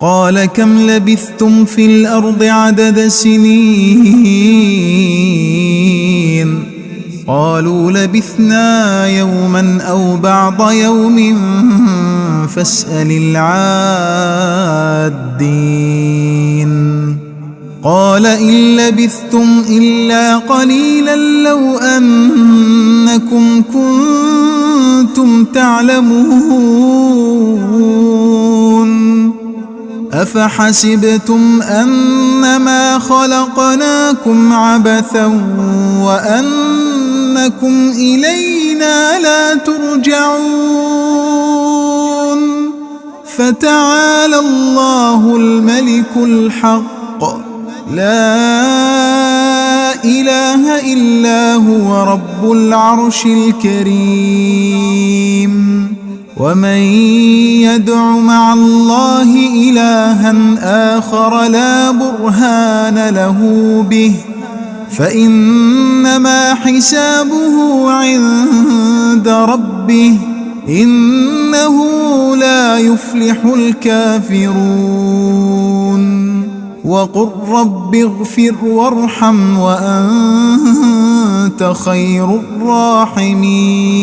قال كم لبثتم في الأرض عدد سنين قالوا لبثنا يوما أو بعض يوم فاسأل العادين قال إن لبثتم إلا قليلا لو أنكم كنتم تعلمون أفحسبتم أنما خلقناكم عبثا وأنكم إلينا لا ترجعون فتعالى الله الملك الحق لا إله إلا هو رب العرش الكريم ومن يدع مع الله إلها آخر لا برهان له به فإنما حسابه عند ربه إنه لا يفلح الكافرون وقل رب اغفر وارحم وأنت خير الراحمين